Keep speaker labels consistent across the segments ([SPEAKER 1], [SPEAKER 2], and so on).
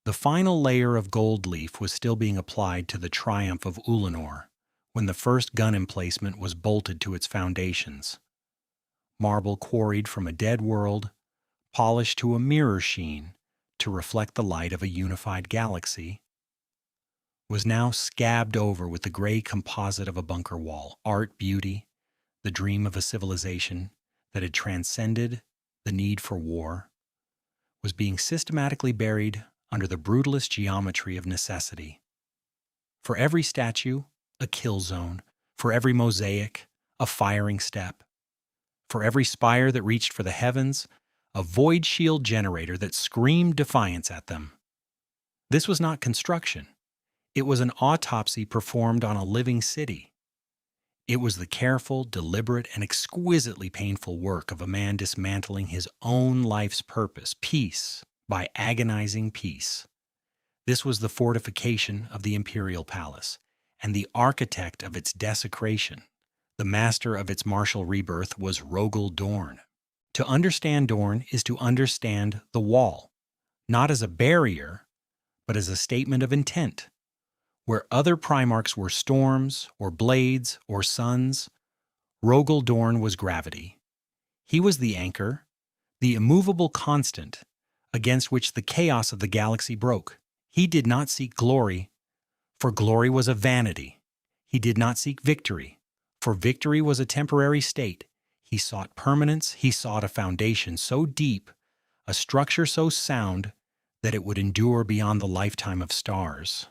[SPEAKER 1] The final layer of gold leaf was still being applied to the triumph of Ulanor when the first gun emplacement was bolted to its foundations. Marble quarried from a dead world, polished to a mirror sheen to reflect the light of a unified galaxy, was now scabbed over with the gray composite of a bunker wall. Art, beauty, the dream of a civilization that had transcended the need for war, was being systematically buried under the brutalist geometry of necessity. For every statue, a kill zone. For every mosaic, a firing step. For every spire that reached for the heavens, a void shield generator that screamed defiance at them. This was not construction. It was an autopsy performed on a living city. It was the careful, deliberate, and exquisitely painful work of a man dismantling his own life's purpose, peace, by agonizing peace. This was the fortification of the imperial palace, and the architect of its desecration, the master of its martial rebirth, was Rogal Dorn. To understand Dorn is to understand the wall, not as a barrier, but as a statement of intent. Where other Primarchs were storms, or blades, or suns, Rogal Dorn was gravity. He was the anchor, the immovable constant, against which the chaos of the galaxy broke. He did not seek glory, for glory was a vanity. He did not seek victory, for victory was a temporary state. He sought permanence. He sought a foundation so deep, a structure so sound, that it would endure beyond the lifetime of stars.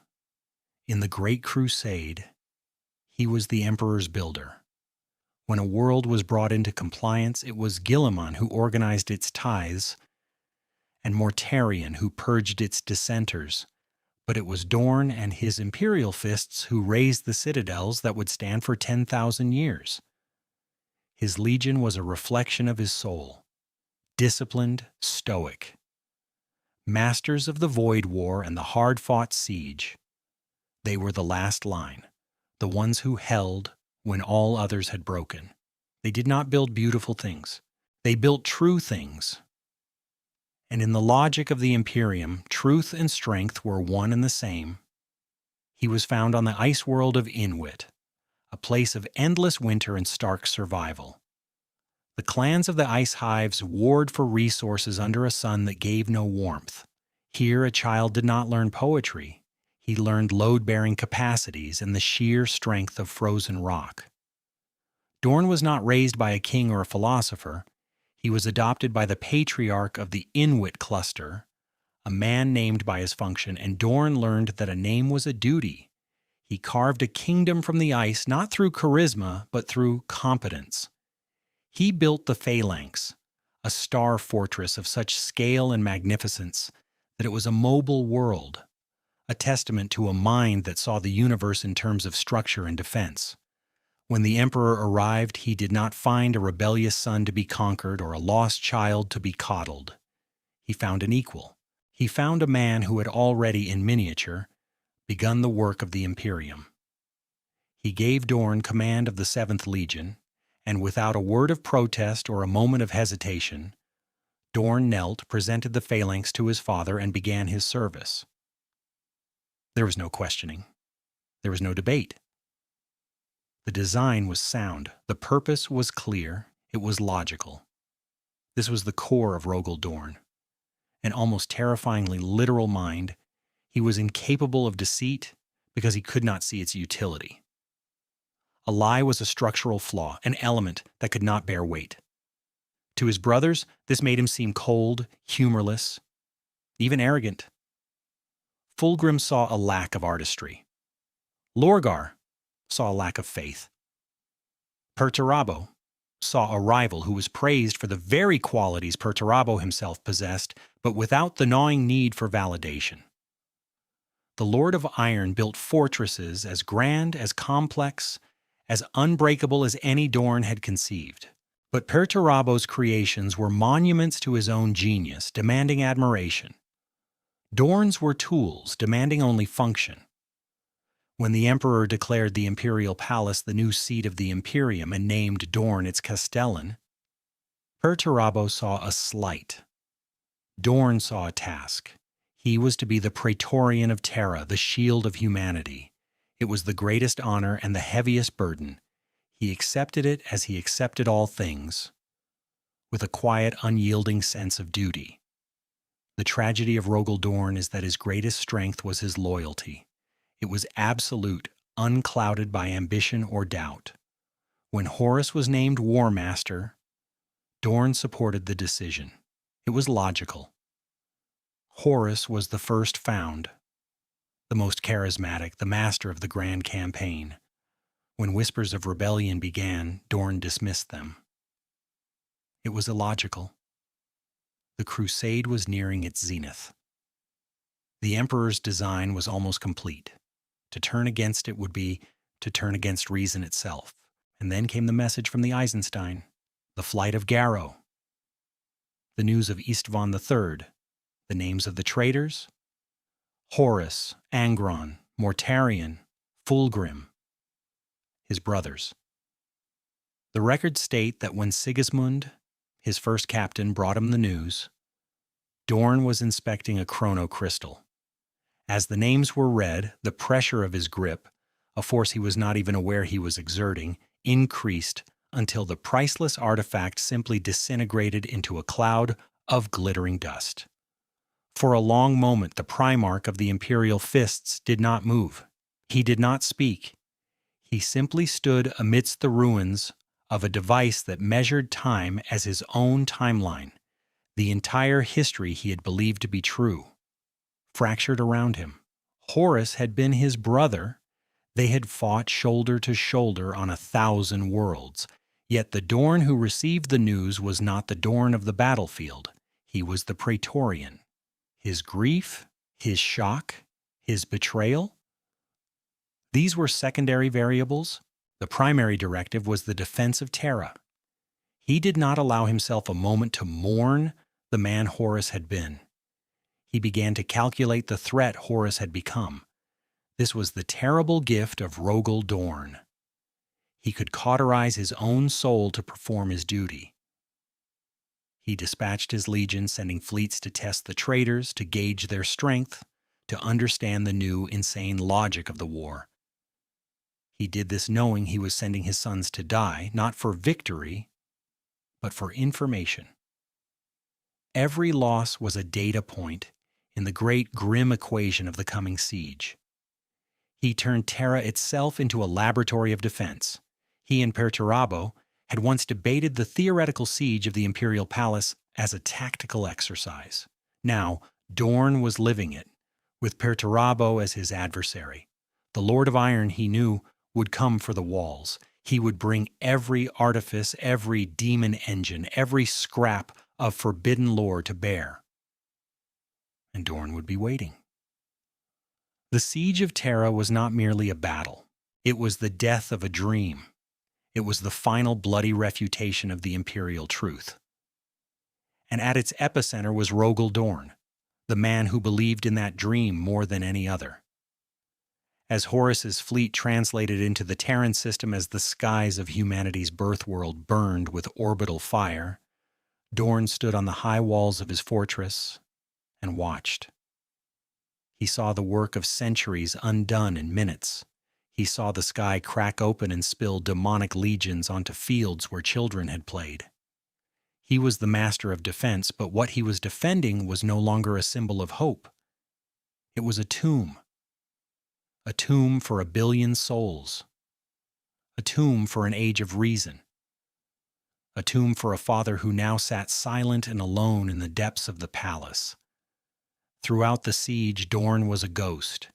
[SPEAKER 1] In the Great Crusade, he was the Emperor's builder. When a world was brought into compliance, it was Guilliman who organized its tithes, and Mortarion who purged its dissenters. But it was Dorn and his imperial fists who raised the citadels that would stand for 10,000 years. His legion was a reflection of his soul, disciplined, stoic. Masters of the Void War and the hard-fought siege, they were the last line, the ones who held when all others had broken. They did not build beautiful things. They built true things. And in the logic of the Imperium, truth and strength were one and the same. He was found on the ice world of Inwit, a place of endless winter and stark survival. The clans of the ice hives warred for resources under a sun that gave no warmth. Here a child did not learn poetry. He learned load-bearing capacities and the sheer strength of frozen rock. Dorn was not raised by a king or a philosopher. He was adopted by the patriarch of the Inwit cluster, a man named by his function, and Dorn learned that a name was a duty. He carved a kingdom from the ice, not through charisma, but through competence. He built the Phalanx, a star fortress of such scale and magnificence that it was a mobile world, a testament to a mind that saw the universe in terms of structure and defense. When the Emperor arrived, he did not find a rebellious son to be conquered or a lost child to be coddled. He found an equal. He found a man who had already, in miniature, begun the work of the Imperium. He gave Dorn command of the 7th Legion, and without a word of protest or a moment of hesitation, Dorn knelt, presented the phalanx to his father, and began his service. There was no questioning. There was no debate. The design was sound. The purpose was clear. It was logical. This was the core of Rogal Dorn. An almost terrifyingly literal mind, he was incapable of deceit because he could not see its utility. A lie was a structural flaw, an element that could not bear weight. To his brothers, this made him seem cold, humorless, even arrogant. Fulgrim saw a lack of artistry. Lorgar saw a lack of faith. Perturabo saw a rival who was praised for the very qualities Perturabo himself possessed, but without the gnawing need for validation. The Lord of Iron built fortresses as grand, as complex, as unbreakable as any Dorn had conceived. But Perturabo's creations were monuments to his own genius, demanding admiration. Dorn's were tools, demanding only function. When the Emperor declared the Imperial Palace the new seat of the Imperium and named Dorn its Castellan, Perturabo saw a slight. Dorn saw a task. He was to be the Praetorian of Terra, the shield of humanity. It was the greatest honor and the heaviest burden. He accepted it as he accepted all things, with a quiet, unyielding sense of duty. The tragedy of Rogal Dorn is that his greatest strength was his loyalty. It was absolute, unclouded by ambition or doubt. When Horus was named War Master, Dorn supported the decision. It was logical. Horus was the first found, the most charismatic, the master of the grand campaign. When whispers of rebellion began, Dorn dismissed them. It was illogical. The crusade was nearing its zenith. The Emperor's design was almost complete. To turn against it would be to turn against reason itself. And then came the message from the Eisenstein, the flight of Garrow, the news of Istvan III, the names of the traitors, Horus, Angron, Mortarion, Fulgrim, his brothers. The records state that when Sigismund, his first captain, brought him the news, Dorn was inspecting a chrono crystal. As the names were read, the pressure of his grip, a force he was not even aware he was exerting, increased until the priceless artifact simply disintegrated into a cloud of glittering dust. For a long moment, the Primarch of the Imperial Fists did not move. He did not speak. He simply stood amidst the ruins of a device that measured time as his own timeline, the entire history he had believed to be true, fractured around him. Horus had been his brother. They had fought shoulder to shoulder on 1,000 worlds. Yet the Dorn who received the news was not the Dorn of the battlefield. He was the Praetorian. His grief, his shock, his betrayal, these were secondary variables. The primary directive was the defense of Terra. He did not allow himself a moment to mourn the man Horus had been. He began to calculate the threat Horus had become. This was the terrible gift of Rogal Dorn. He could cauterize his own soul to perform his duty. He dispatched his legion, sending fleets to test the traitors, to gauge their strength, to understand the new, insane logic of the war. He did this knowing he was sending his sons to die, not for victory, but for information. Every loss was a data point in the great grim equation of the coming siege. He turned Terra itself into a laboratory of defense. He and Perturabo had once debated the theoretical siege of the Imperial Palace as a tactical exercise. Now, Dorn was living it, with Perturabo as his adversary. The Lord of Iron, he knew, would come for the walls. He would bring every artifice, every demon engine, every scrap of forbidden lore to bear. And Dorn would be waiting. The siege of Terra was not merely a battle. It was the death of a dream. It was the final bloody refutation of the imperial truth. And at its epicenter was Rogal Dorn, the man who believed in that dream more than any other. As Horus's fleet translated into the Terran system as the skies of humanity's birth world burned with orbital fire, Dorn stood on the high walls of his fortress and watched. He saw the work of centuries undone in minutes. He saw the sky crack open and spill demonic legions onto fields where children had played. He was the master of defense, but what he was defending was no longer a symbol of hope. It was a tomb for 1 billion souls, a tomb for an age of reason, a tomb for a father who now sat silent and alone in the depths of the palace. Throughout the siege, Dorn was a ghost.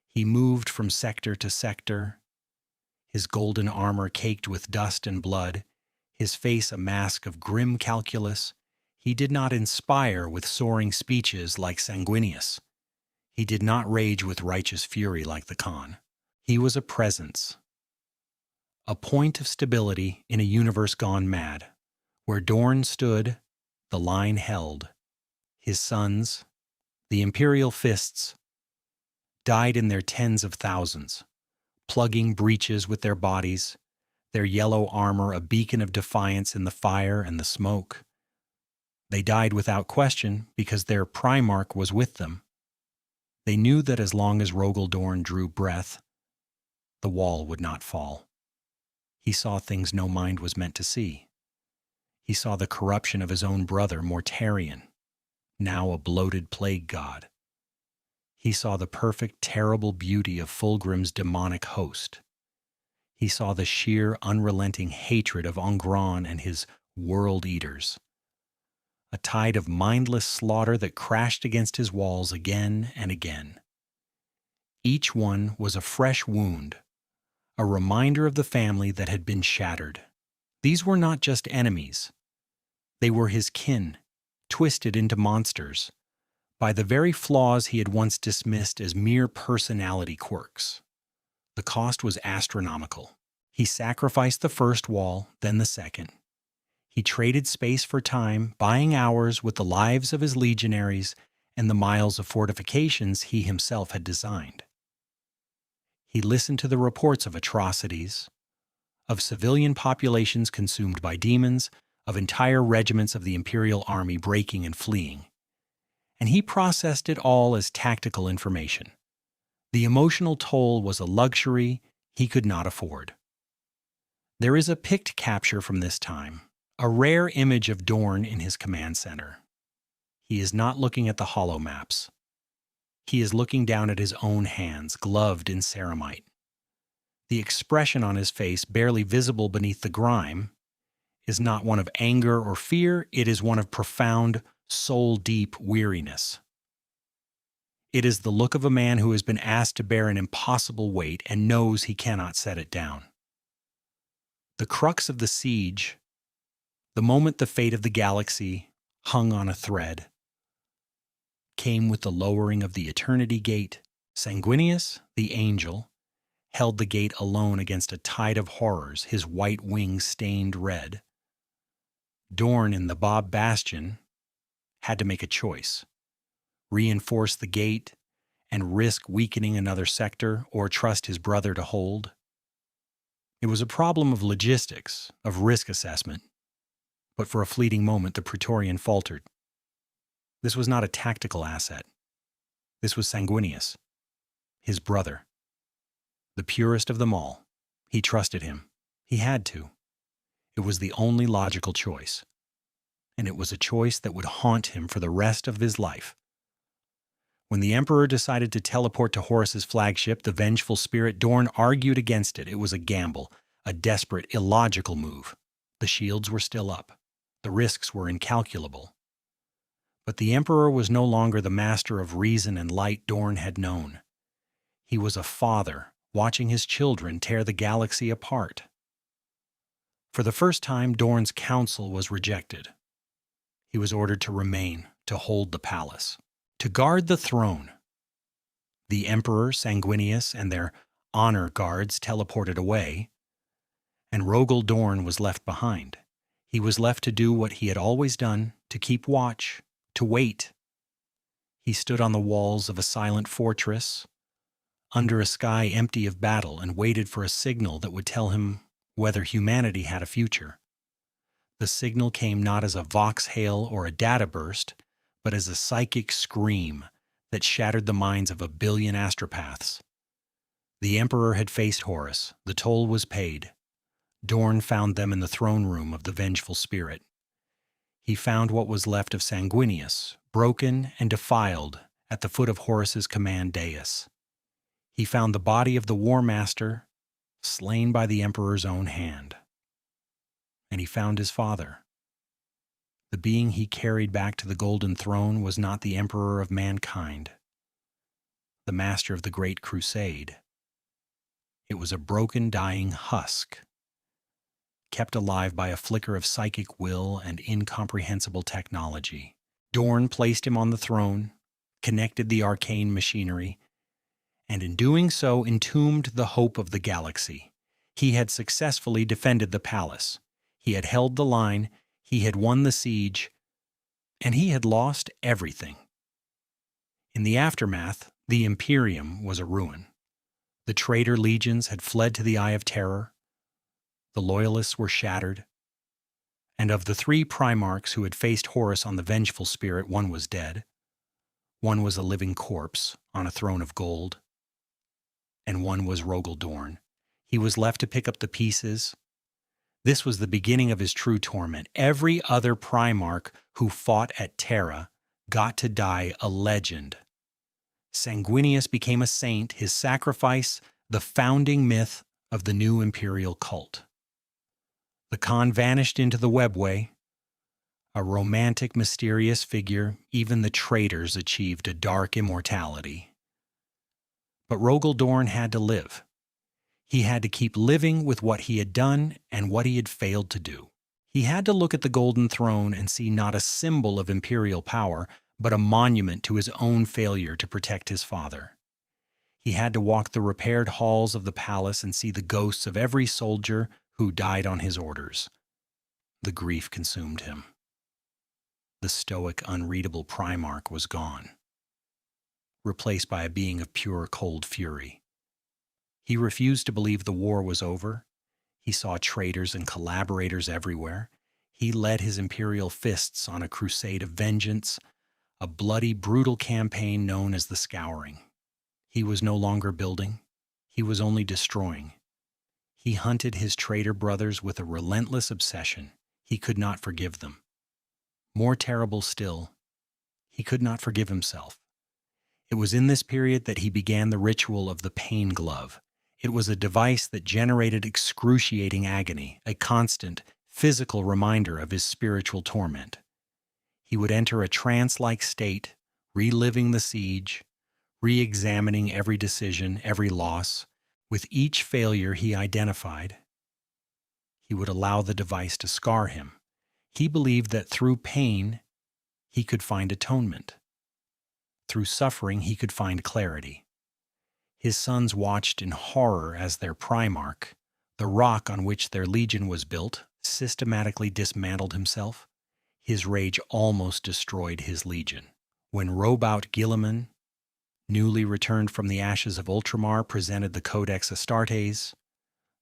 [SPEAKER 1] He moved from sector to sector, his golden armor caked with dust and blood, his face a mask of grim calculus. He did not inspire with soaring speeches like Sanguinius. He did not rage with righteous fury like the Khan. He was a presence, a point of stability in a universe gone mad. Where Dorn stood, the line held. His sons, the Imperial Fists, died in their tens of thousands, plugging breaches with their bodies, their yellow armor a beacon of defiance in the fire and the smoke. They died without question because their Primarch was with them. They knew that as long as Rogal Dorn drew breath, the wall would not fall. He saw things no mind was meant to see. He saw the corruption of his own brother, Mortarion, now a bloated plague god. He saw the perfect, terrible beauty of Fulgrim's demonic host. He saw the sheer, unrelenting hatred of Ongron and his world eaters. A tide of mindless slaughter that crashed against his walls again and again. Each one was a fresh wound, a reminder of the family that had been shattered. These were not just enemies. They were his kin, twisted into monsters by the very flaws he had once dismissed as mere personality quirks. The cost was astronomical. He sacrificed the first wall, then the second. He traded space for time, buying hours with the lives of his legionaries and the miles of fortifications he himself had designed. He listened to the reports of atrocities, of civilian populations consumed by demons, of entire regiments of the Imperial Army breaking and fleeing. And he processed it all as tactical information. The emotional toll was a luxury he could not afford. There is a picked capture from this time, a rare image of Dorn in his command center. He is not looking at the holo maps. He is looking down at his own hands, gloved in ceramite. The expression on his face, barely visible beneath the grime, is not one of anger or fear, it is one of profound, soul-deep weariness. It is the look of a man who has been asked to bear an impossible weight and knows he cannot set it down. The crux of the siege, the moment the fate of the galaxy hung on a thread, came with the lowering of the Eternity Gate. Sanguinius, the angel, held the gate alone against a tide of horrors, his white wings stained red. Dorn in the Bob Bastion had to make a choice: reinforce the gate and risk weakening another sector, or trust his brother to hold. It was a problem of logistics, of risk assessment, but for a fleeting moment the Praetorian faltered. This was not a tactical asset. This was Sanguinius, his brother. The purest of them all. He trusted him. He had to. It was the only logical choice. And it was a choice that would haunt him for the rest of his life. When the Emperor decided to teleport to Horus's flagship, the Vengeful Spirit, Dorn argued against it. It was a gamble, a desperate, illogical move. The shields were still up. The risks were incalculable. But the Emperor was no longer the master of reason and light Dorn had known. He was a father watching his children tear the galaxy apart. For the first time, Dorn's counsel was rejected. He was ordered to remain, to hold the palace, to guard the throne. The Emperor, Sanguinius, and their honor guards teleported away, and Rogal Dorn was left behind. He was left to do what he had always done, to keep watch, to wait. He stood on the walls of a silent fortress, under a sky empty of battle, and waited for a signal that would tell him whether humanity had a future. The signal came not as a vox hail or a data burst, but as a psychic scream that shattered the minds of 1 billion astropaths. The Emperor had faced Horus. The toll was paid. Dorn found them in the throne room of the Vengeful Spirit. He found what was left of Sanguinius, broken and defiled at the foot of Horus's command dais. He found the body of the War Master, slain by the Emperor's own hand. And he found his father. The being he carried back to the Golden Throne was not the Emperor of mankind, the master of the Great Crusade. It was a broken, dying husk, kept alive by a flicker of psychic will and incomprehensible technology. Dorn placed him on the throne, connected the arcane machinery, and in doing so entombed the hope of the galaxy. He had successfully defended the palace. He had held the line, he had won the siege, and he had lost everything. In the aftermath, the Imperium was a ruin. The traitor legions had fled to the Eye of Terror. The Loyalists were shattered. And of the 3 Primarchs who had faced Horus on the Vengeful Spirit, one was dead. One was a living corpse on a throne of gold, and one was Rogal Dorn. He was left to pick up the pieces. This was the beginning of his true torment. Every other Primarch who fought at Terra got to die a legend. Sanguinius became a saint, his sacrifice the founding myth of the new imperial cult. The Khan vanished into the webway, a romantic, mysterious figure. Even the traitors achieved a dark immortality. But Rogal Dorn had to live. He had to keep living with what he had done and what he had failed to do. He had to look at the Golden Throne and see not a symbol of imperial power, but a monument to his own failure to protect his father. He had to walk the repaired halls of the palace and see the ghosts of every soldier who died on his orders. The grief consumed him. The stoic, unreadable Primarch was gone, replaced by a being of pure, cold fury. He refused to believe the war was over. He saw traitors and collaborators everywhere. He led his imperial fists on a crusade of vengeance, a bloody, brutal campaign known as the Scouring. He was no longer building. He was only destroying. He hunted his traitor brothers with a relentless obsession. He could not forgive them. More terrible still, he could not forgive himself. It was in this period that he began the ritual of the pain glove. It was a device that generated excruciating agony, a constant, physical reminder of his spiritual torment. He would enter a trance-like state, reliving the siege, re-examining every decision, every loss. With each failure he identified, he would allow the device to scar him. He believed that through pain, he could find atonement. Through suffering, he could find clarity. His sons watched in horror as their Primarch, the rock on which their legion was built, systematically dismantled himself. His rage almost destroyed his legion. When Robout Guilliman, newly returned from the ashes of Ultramar, presented the Codex Astartes,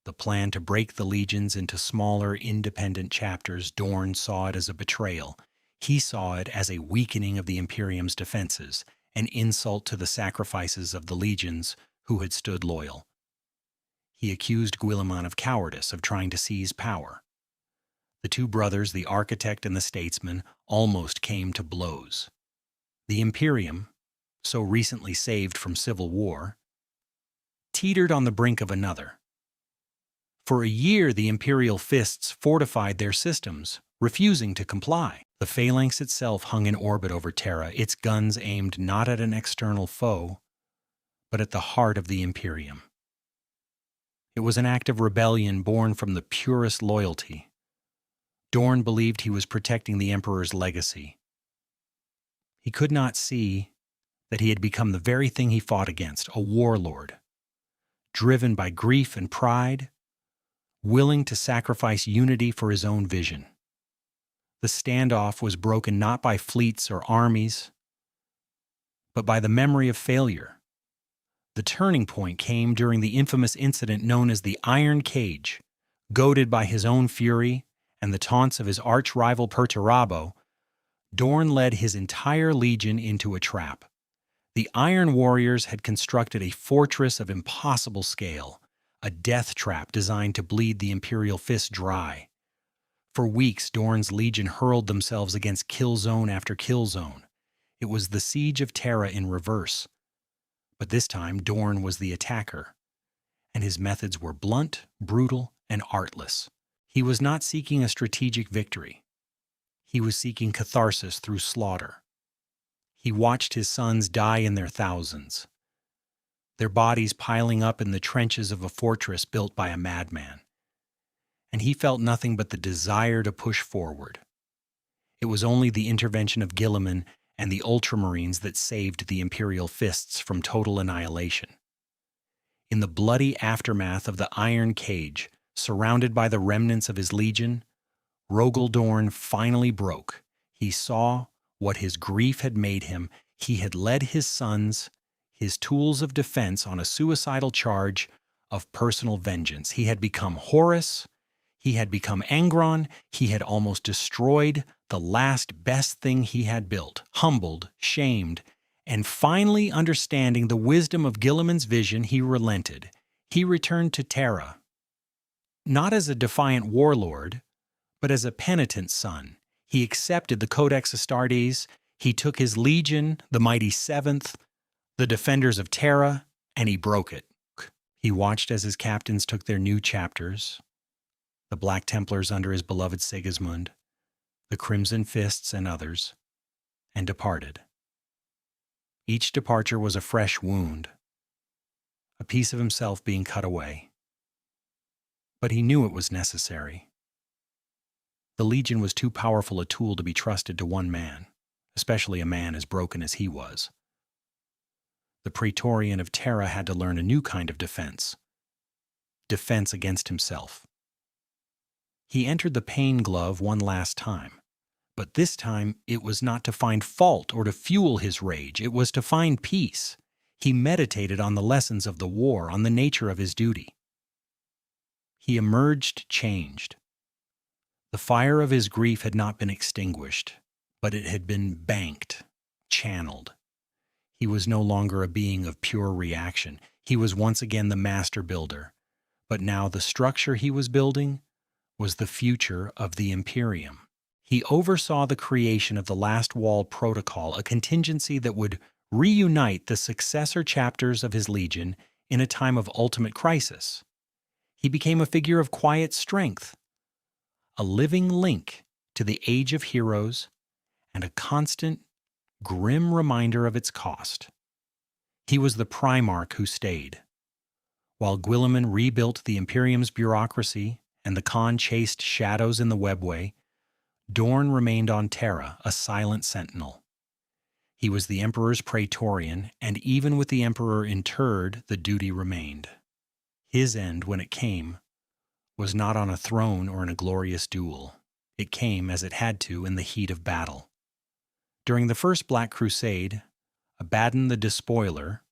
[SPEAKER 1] the plan to break the legions into smaller, independent chapters, Dorn saw it as a betrayal. He saw it as a weakening of the Imperium's defenses, an insult to the sacrifices of the legions who had stood loyal. He accused Guilliman of cowardice, of trying to seize power. The two brothers, the architect and the statesman, almost came to blows. The Imperium, so recently saved from civil war, teetered on the brink of another. For a year, the imperial fists fortified their systems, refusing to comply. The phalanx itself hung in orbit over Terra, its guns aimed not at an external foe, but at the heart of the Imperium. It was an act of rebellion born from the purest loyalty. Dorn believed he was protecting the Emperor's legacy. He could not see that he had become the very thing he fought against, a warlord, driven by grief and pride, willing to sacrifice unity for his own vision. The standoff was broken not by fleets or armies, but by the memory of failure. The turning point came during the infamous incident known as the Iron Cage. Goaded by his own fury and the taunts of his arch-rival Perturabo, Dorn led his entire legion into a trap. The Iron Warriors had constructed a fortress of impossible scale, a death trap designed to bleed the Imperial fist dry. For weeks, Dorn's legion hurled themselves against kill zone after kill zone. It was the siege of Terra in reverse. But this time, Dorn was the attacker, and his methods were blunt, brutal, and artless. He was not seeking a strategic victory. He was seeking catharsis through slaughter. He watched his sons die in their thousands, their bodies piling up in the trenches of a fortress built by a madman. And he felt nothing but the desire to push forward. It was only the intervention of Guilliman and the Ultramarines that saved the Imperial fists from total annihilation. In the bloody aftermath of the Iron Cage, surrounded by the remnants of his legion, Rogal Dorn finally broke. He saw what his grief had made him. He had led his sons, his tools of defense, on a suicidal charge of personal vengeance. He had become Horus. He had become Angron. He had almost destroyed the last best thing he had built, humbled, shamed, And finally understanding the wisdom of Guilliman's vision, he relented. He returned to Terra, not as a defiant warlord, but as a penitent son. He accepted the Codex Astartes, he took his legion, the mighty Seventh, the defenders of Terra, and he broke it. He watched as his captains took their new chapters, the Black Templars under his beloved Sigismund, the Crimson Fists and others, and departed. Each departure was a fresh wound, a piece of himself being cut away. But he knew it was necessary. The Legion was too powerful a tool to be trusted to one man, especially a man as broken as he was. The Praetorian of Terra had to learn a new kind of defense against himself. He entered the Pain Glove one last time, but this time it was not to find fault or to fuel his rage, it was to find peace. He meditated on the lessons of the war, on the nature of his duty. He emerged changed. The fire of his grief had not been extinguished, but it had been banked, channeled. He was no longer a being of pure reaction. He was once again the master builder, but now the structure he was building was the future of the Imperium. He oversaw the creation of the Last Wall Protocol, a contingency that would reunite the successor chapters of his Legion in a time of ultimate crisis. He became a figure of quiet strength, a living link to the Age of Heroes, and a constant, grim reminder of its cost. He was the Primarch who stayed. While Guilliman rebuilt the Imperium's bureaucracy and the Khan chased shadows in the webway, Dorn remained on Terra, a silent sentinel. He was the Emperor's Praetorian, and even with the Emperor interred, the duty remained. His end, when it came, was not on a throne or in a glorious duel. It came, as it had to, in the heat of battle. During the First Black Crusade, Abaddon the Despoiler,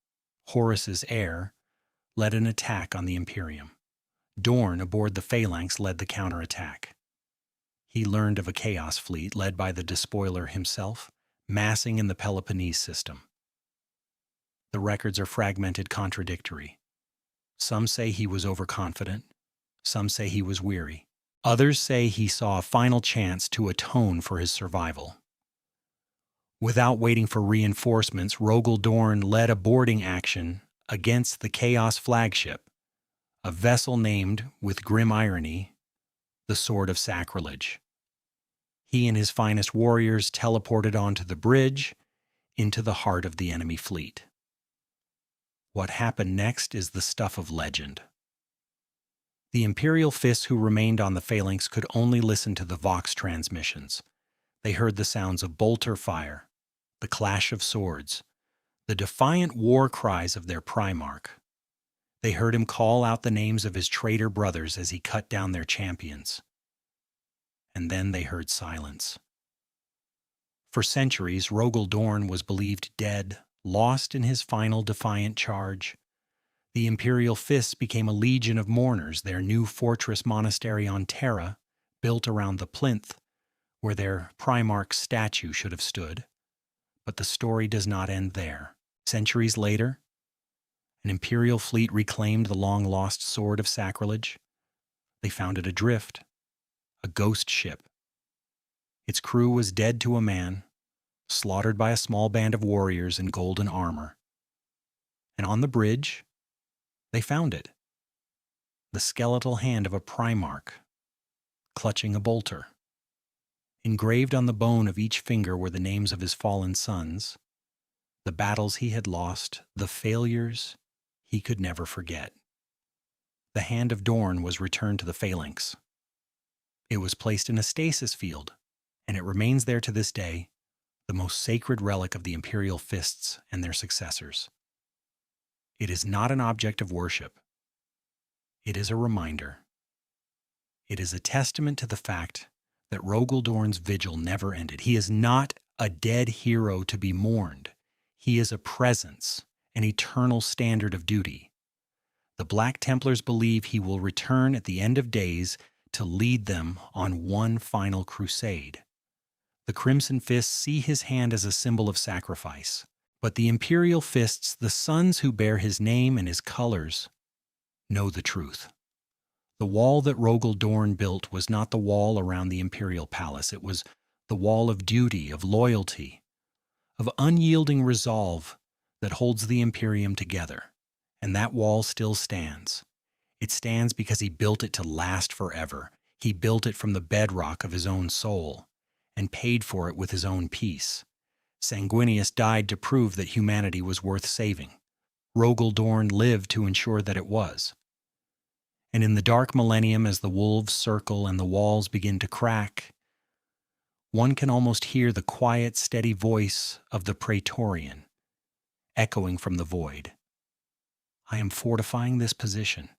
[SPEAKER 1] Horus's heir, led an attack on the Imperium. Dorn, aboard the Phalanx, led the counterattack. He learned of a Chaos fleet led by the Despoiler himself, massing in the Peloponnese system. The records are fragmented, contradictory. Some say he was overconfident. Some say he was weary. Others say he saw a final chance to atone for his survival. Without waiting for reinforcements, Rogal Dorn led a boarding action against the Chaos flagship, a vessel named, with grim irony, the Sword of Sacrilege. He and his finest warriors teleported onto the bridge into the heart of the enemy fleet. What happened next is the stuff of legend. The Imperial Fists who remained on the Phalanx could only listen to the Vox transmissions. They heard the sounds of bolter fire, the clash of swords, the defiant war cries of their Primarch. They heard him call out the names of his traitor brothers as he cut down their champions. And then they heard silence. For centuries, Rogal Dorn was believed dead, lost in his final defiant charge. The Imperial Fists became a legion of mourners, their new fortress monastery on Terra, built around the plinth, where their Primarch's statue should have stood. But the story does not end there. Centuries later, an Imperial fleet reclaimed the long-lost Sword of Sacrilege. They found it adrift, a ghost ship. Its crew was dead to a man, slaughtered by a small band of warriors in golden armor. And on the bridge, they found it. The skeletal hand of a Primarch, clutching a bolter. Engraved on the bone of each finger were the names of his fallen sons, the battles he had lost, the failures he could never forget. The hand of Dorn was returned to the Phalanx. It was placed in a stasis field, and it remains there to this day, the most sacred relic of the Imperial Fists and their successors. It is not an object of worship. It is a reminder. It is a testament to the fact that Rogal Dorn's vigil never ended. He is not a dead hero to be mourned. He is a presence, an eternal standard of duty. The Black Templars believe he will return at the end of days to lead them on one final crusade. The Crimson Fists see his hand as a symbol of sacrifice, But the imperial fists, the sons who bear his name and his colors, know the truth. The wall that Rogal Dorn built was not the wall around the imperial palace. It was the wall of duty, of loyalty, of unyielding resolve that holds the Imperium together. And that wall still stands. It stands because he built it to last forever. He built it from the bedrock of his own soul and paid for it with his own peace. Sanguinius died to prove that humanity was worth saving. Rogal Dorn lived to ensure that it was. And in the dark millennium, as the wolves circle and the walls begin to crack, one can almost hear the quiet, steady voice of the Praetorian echoing from the void. I am fortifying this position.